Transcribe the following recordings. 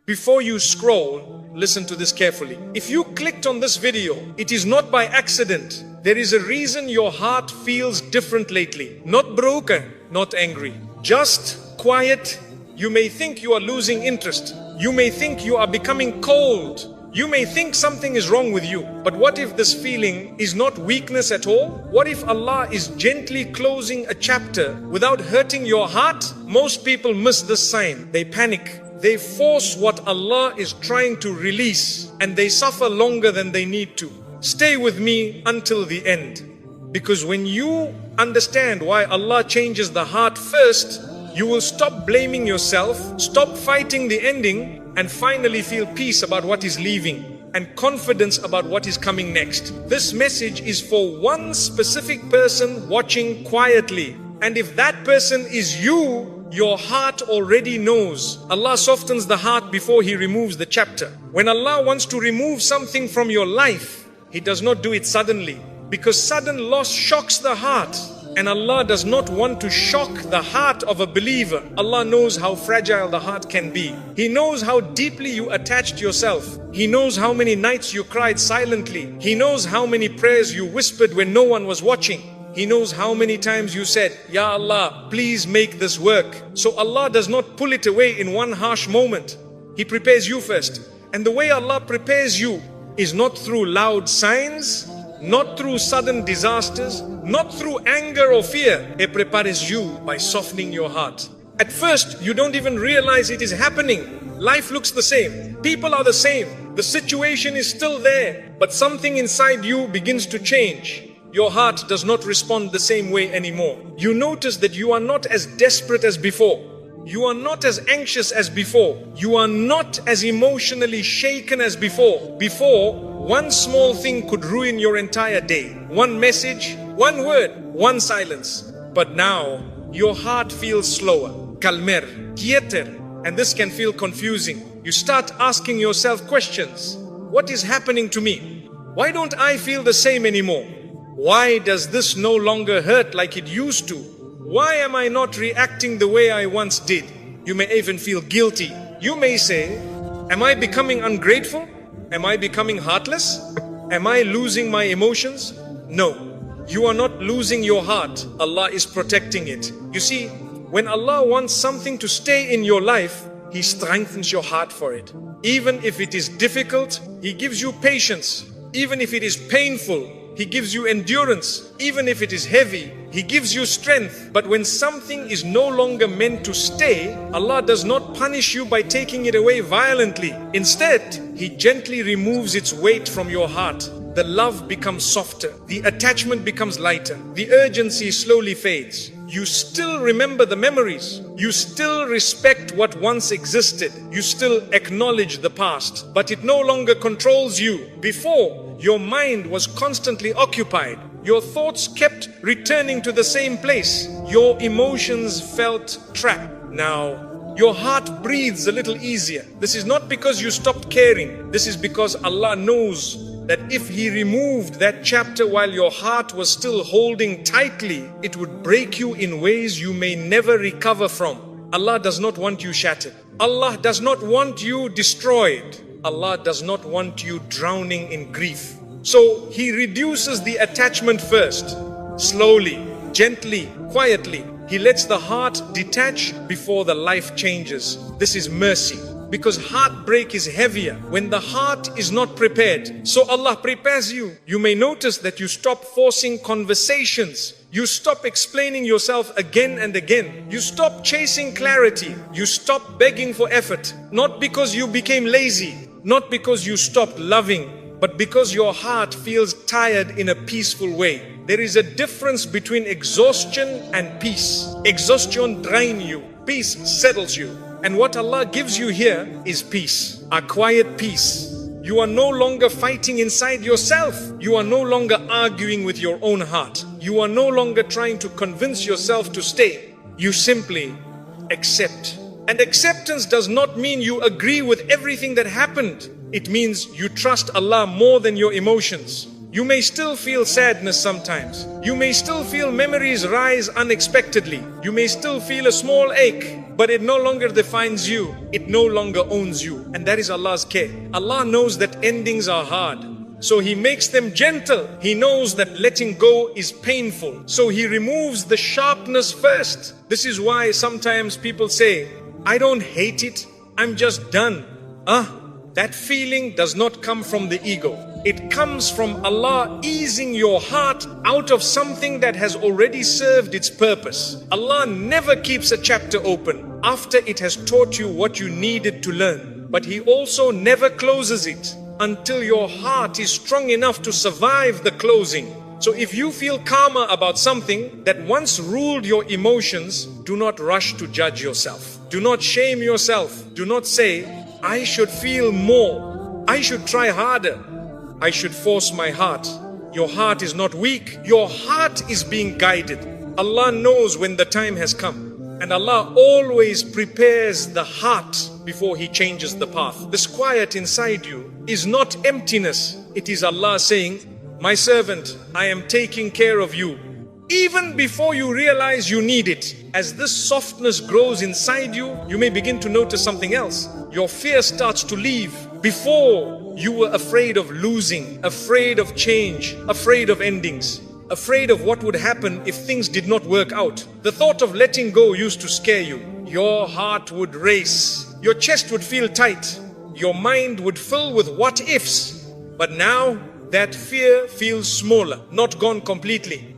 Before you scroll, listen to this carefully. If you clicked on this video, it is not by accident. There is a reason your heart feels different lately. Not broken, not angry, just quiet. You may think you are losing interest. You may think you are becoming cold. You may think something is wrong with you. But what if this feeling is not weakness at all? What if Allah is gently closing a chapter without hurting your heart? Most people miss this sign. They panic. They force what Allah is trying to release, and they suffer longer than they need to. Stay with me until the end. Because when you understand why Allah changes the heart first, you will stop blaming yourself, stop fighting the ending, and finally feel peace about what is leaving and confidence about what is coming next. This message is for one specific person watching quietly. And if that person is you, your heart already knows. Allah softens the heart before He removes the chapter. When Allah wants to remove something from your life, He does not do it suddenly, because sudden loss shocks the heart. And Allah does not want to shock the heart of a believer. Allah knows how fragile the heart can be. He knows how deeply you attached yourself. He knows how many nights you cried silently. He knows how many prayers you whispered when no one was watching. He knows how many times you said, Ya Allah, please make this work. So Allah does not pull it away in one harsh moment. He prepares you first. And the way Allah prepares you is not through loud signs, not through sudden disasters, not through anger or fear. He prepares you by softening your heart. At first, you don't even realize it is happening. Life looks the same. People are the same. The situation is still there. But something inside you begins to change. Your heart does not respond the same way anymore. You notice that you are not as desperate as before. You are not as anxious as before. You are not as emotionally shaken as before. Before, one small thing could ruin your entire day. One message, one word, one silence. But now, your heart feels slower, calmer, quieter, and this can feel confusing. You start asking yourself questions. What is happening to me? Why don't I feel the same anymore? Why does this no longer hurt like it used to? Why am I not reacting the way I once did? You may even feel guilty. You may say, am I becoming ungrateful? Am I becoming heartless? Am I losing my emotions? No, you are not losing your heart. Allah is protecting it. You see, when Allah wants something to stay in your life, He strengthens your heart for it. Even if it is difficult, He gives you patience. Even if it is painful, He gives you endurance. Even if it is heavy, He gives you strength. But when something is no longer meant to stay, Allah does not punish you by taking it away violently. Instead, He gently removes its weight from your heart. The love becomes softer. The attachment becomes lighter. The urgency slowly fades. You still remember the memories. You still respect what once existed. You still acknowledge the past. But it no longer controls you. Before, your mind was constantly occupied. Your thoughts kept returning to the same place. Your emotions felt trapped. Now, your heart breathes a little easier. This is not because you stopped caring. This is because Allah knows that if He removed that chapter while your heart was still holding tightly, it would break you in ways you may never recover from. Allah does not want you shattered. Allah does not want you destroyed. Allah does not want you drowning in grief. So He reduces the attachment first, slowly, gently, quietly. He lets the heart detach before the life changes. This is mercy, because heartbreak is heavier when the heart is not prepared. So Allah prepares you. You may notice that you stop forcing conversations. You stop explaining yourself again and again. You stop chasing clarity. You stop begging for effort. Not because you became lazy, not because you stopped loving, but because your heart feels tired in a peaceful way. There is a difference between exhaustion and peace. Exhaustion drains you. Peace settles you. And what Allah gives you here is peace. A quiet peace. You are no longer fighting inside yourself. You are no longer arguing with your own heart. You are no longer trying to convince yourself to stay. You simply accept. And acceptance does not mean you agree with everything that happened. It means you trust Allah more than your emotions. You may still feel sadness sometimes. You may still feel memories rise unexpectedly. You may still feel a small ache. but it no longer defines you. It no longer owns you. And that is Allah's care. Allah knows that endings are hard, so He makes them gentle. He knows that letting go is painful, so He removes the sharpness first. This is why sometimes people say, I don't hate it, I'm just done. That feeling does not come from the ego. It comes from Allah easing your heart out of something that has already served its purpose. Allah never keeps a chapter open after it has taught you what you needed to learn. But He also never closes it until your heart is strong enough to survive the closing. So if you feel karma about something that once ruled your emotions, do not rush to judge yourself. Do not shame yourself. Do not say, I should feel more. I should try harder. I should force my heart. Your heart is not weak. Your heart is being guided. Allah knows when the time has come. And Allah always prepares the heart before He changes the path. This quiet inside you is not emptiness. It is Allah saying, my servant, I am taking care of you. Even before you realize you need it. As this softness grows inside you, you may begin to notice something else. Your fear starts to leave. Before, you were afraid of losing, afraid of change, afraid of endings, afraid of what would happen if things did not work out. The thought of letting go used to scare you. Your heart would race. Your chest would feel tight. Your mind would fill with what ifs. But now, that fear feels smaller, not gone completely.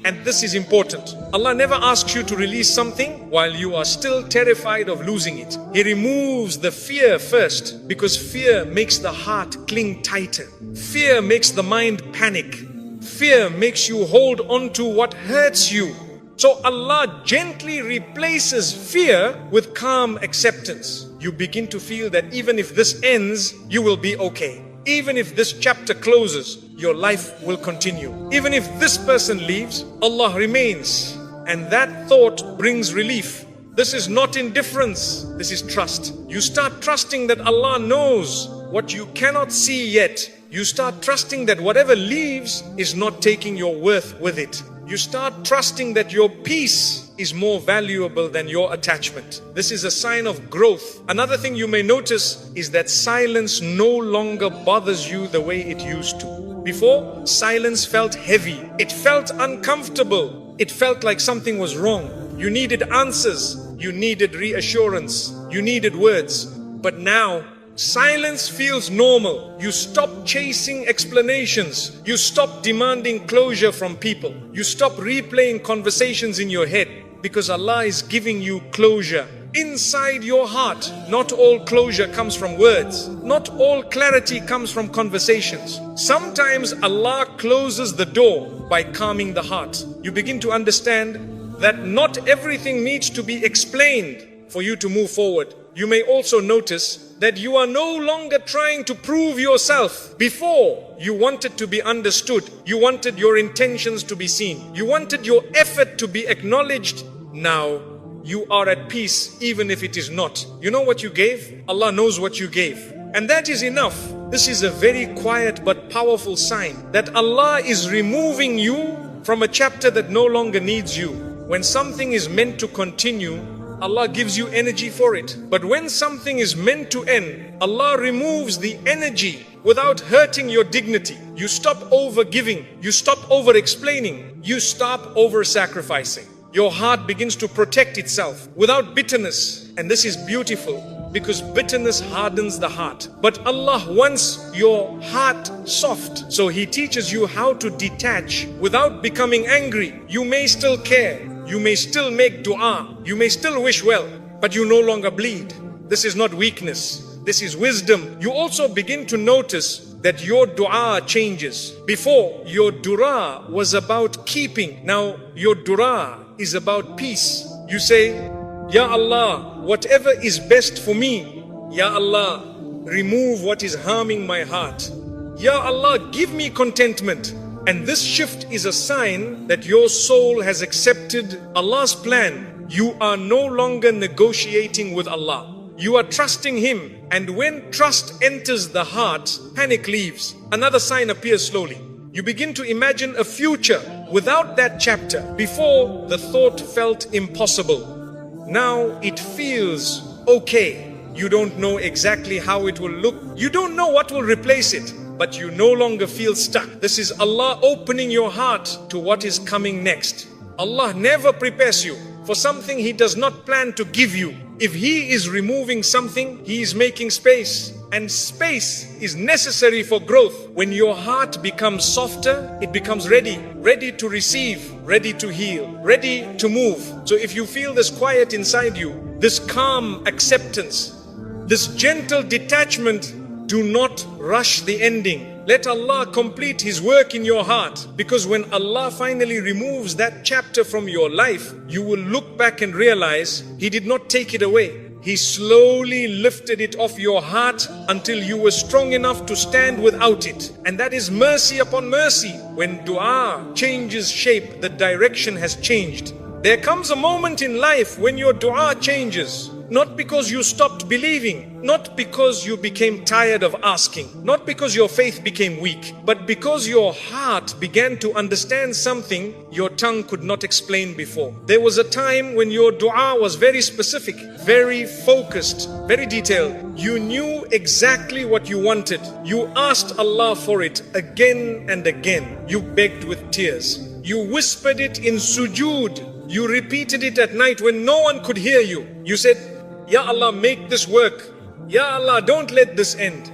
And this is important. Allah never asks you to release something while you are still terrified of losing it. He removes the fear first, because fear makes the heart cling tighter. Fear makes the mind panic. Fear makes you hold on to what hurts you. So Allah gently replaces fear with calm acceptance. You begin to feel that even if this ends, you will be okay. Even if this chapter closes, your life will continue. Even if this person leaves, Allah remains. And that thought brings relief. This is not indifference, this is trust. You start trusting that Allah knows what you cannot see yet. You start trusting that whatever leaves is not taking your worth with it. You start trusting that your peace is more valuable than your attachment. This is a sign of growth. Another thing you may notice is that silence no longer bothers you the way it used to. Before, silence felt heavy. It felt uncomfortable. It felt like something was wrong. You needed answers. You needed reassurance. You needed words. But now, silence feels normal. You stop chasing explanations. You stop demanding closure from people. You stop replaying conversations in your head, because Allah is giving you closure inside your heart. Not all closure comes from words. Not all clarity comes from conversations. Sometimes Allah closes the door by calming the heart. You begin to understand that not everything needs to be explained for you to move forward. You may also notice that you are no longer trying to prove yourself. Before, you wanted to be understood. You wanted your intentions to be seen. You wanted your effort to be acknowledged. Now, you are at peace even if it is not. You know what you gave? Allah knows what you gave. And that is enough. This is a very quiet but powerful sign that Allah is removing you from a chapter that no longer needs you. When something is meant to continue, Allah gives you energy for it. But when something is meant to end, Allah removes the energy without hurting your dignity. You stop over giving. You stop over explaining. You stop over sacrificing. Your heart begins to protect itself without bitterness. And this is beautiful, because bitterness hardens the heart. But Allah wants your heart soft. So He teaches you how to detach without becoming angry. You may still care. You may still make dua. You may still wish well, but you no longer bleed. This is not weakness. This is wisdom. You also begin to notice that your dua changes. Before, your dua was about keeping. Now, your dua is about peace. You say, Ya Allah, whatever is best for me, Ya Allah, remove what is harming my heart. Ya Allah, give me contentment. And this shift is a sign that your soul has accepted Allah's plan. You are no longer negotiating with Allah. You are trusting Him. And when trust enters the heart, panic leaves. Another sign appears slowly. You begin to imagine a future without that chapter. Before, the thought felt impossible. Now it feels okay. You don't know exactly how it will look. You don't know what will replace it, but you no longer feel stuck. This is Allah opening your heart to what is coming next. Allah never prepares you for something He does not plan to give you. If He is removing something, He is making space. And space is necessary for growth. When your heart becomes softer, it becomes ready to receive, ready to heal, ready to move. So if you feel this quiet inside you, this calm acceptance, this gentle detachment, do not rush the ending. Let Allah complete His work in your heart. Because when Allah finally removes that chapter from your life, you will look back and realize He did not take it away. He slowly lifted it off your heart until you were strong enough to stand without it. And that is mercy upon mercy. When dua changes shape, the direction has changed. There comes a moment in life when your dua changes. Not because you stopped believing, not because you became tired of asking, not because your faith became weak, but because your heart began to understand something your tongue could not explain before. There was a time when your dua was very specific, very focused, very detailed. You knew exactly what you wanted. You asked Allah for it again and again. You begged with tears. You whispered it in sujood. You repeated it at night when no one could hear you. You said, Ya Allah, make this work. Ya Allah, don't let this end.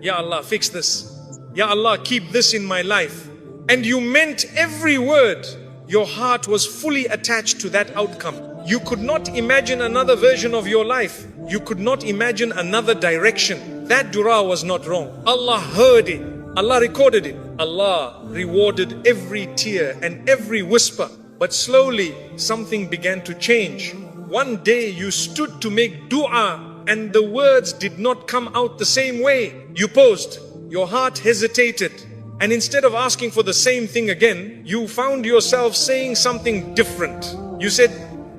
Ya Allah, fix this. Ya Allah, keep this in my life. And you meant every word. Your heart was fully attached to that outcome. You could not imagine another version of your life. You could not imagine another direction. That dua was not wrong. Allah heard it. Allah recorded it. Allah rewarded every tear and every whisper. But slowly, something began to change. One day you stood to make dua and the words did not come out the same way. You paused, your heart hesitated, and instead of asking for the same thing again, you found yourself saying something different. You said,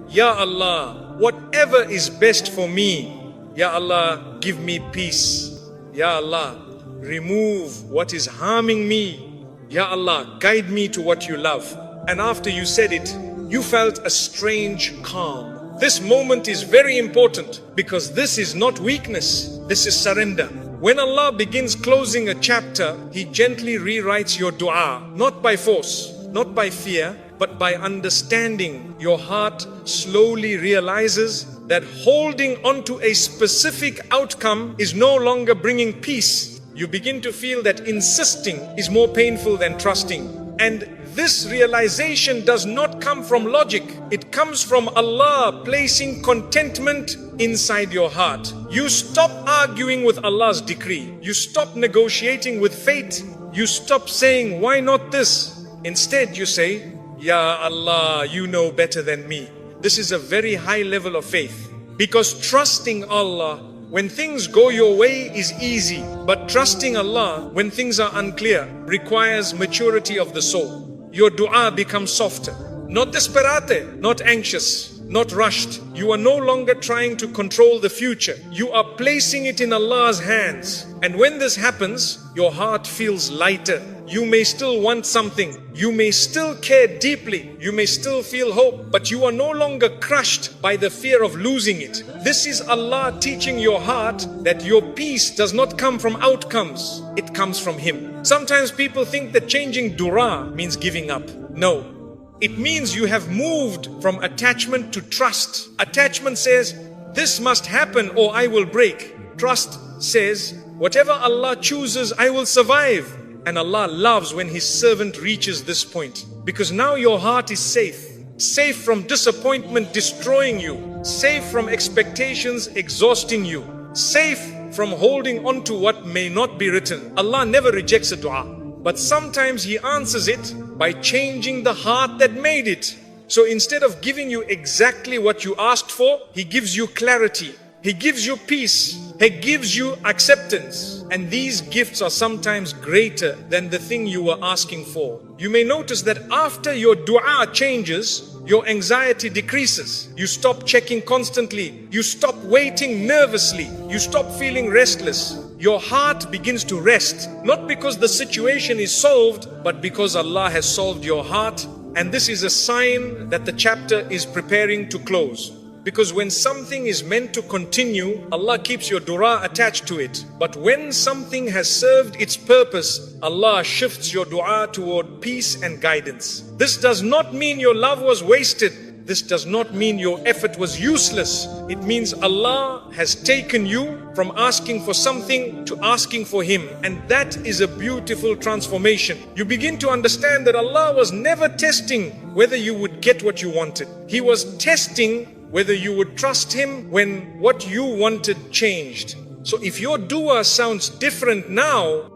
Ya Allah, whatever is best for me. Ya Allah, give me peace. Ya Allah, remove what is harming me. Ya Allah, guide me to what you love. And after you said it, you felt a strange calm. This moment is very important because this is not weakness, this is surrender. When Allah begins closing a chapter, He gently rewrites your dua, not by force, not by fear, but by understanding. Your heart slowly realizes that holding on to a specific outcome is no longer bringing peace. You begin to feel that insisting is more painful than trusting. And this realization does not come from logic. It comes from Allah placing contentment inside your heart. You stop arguing with Allah's decree. You stop negotiating with fate. You stop saying, why not this? Instead you say, Ya Allah, you know better than me. This is a very high level of faith. Because trusting Allah when things go your way is easy. But trusting Allah when things are unclear requires maturity of the soul. Your dua becomes softer, not desperate, not anxious, not rushed. You are no longer trying to control the future. You are placing it in Allah's hands. And when this happens, your heart feels lighter. You may still want something. You may still care deeply. You may still feel hope, but you are no longer crushed by the fear of losing it. This is Allah teaching your heart that your peace does not come from outcomes. It comes from Him. Sometimes people think that changing dua means giving up. No. It means you have moved from attachment to trust. Attachment says, this must happen or I will break. Trust says, whatever Allah chooses, I will survive. And Allah loves when His servant reaches this point. Because now your heart is safe. Safe from disappointment destroying you. Safe from expectations exhausting you. Safe from holding on to what may not be written. Allah never rejects a dua. But sometimes He answers it by changing the heart that made it. So instead of giving you exactly what you asked for, He gives you clarity. He gives you peace. He gives you acceptance. And these gifts are sometimes greater than the thing you were asking for. You may notice that after your dua changes, your anxiety decreases. You stop checking constantly. You stop waiting nervously. You stop feeling restless. Your heart begins to rest, not because the situation is solved, but because Allah has solved your heart. And this is a sign that the chapter is preparing to close. Because when something is meant to continue, Allah keeps your dua attached to it. But when something has served its purpose, Allah shifts your dua toward peace and guidance. This does not mean your love was wasted. This does not mean your effort was useless. It means Allah has taken you from asking for something to asking for Him. And that is a beautiful transformation. You begin to understand that Allah was never testing whether you would get what you wanted. He was testing whether you would trust Him when what you wanted changed. So if your dua sounds different now,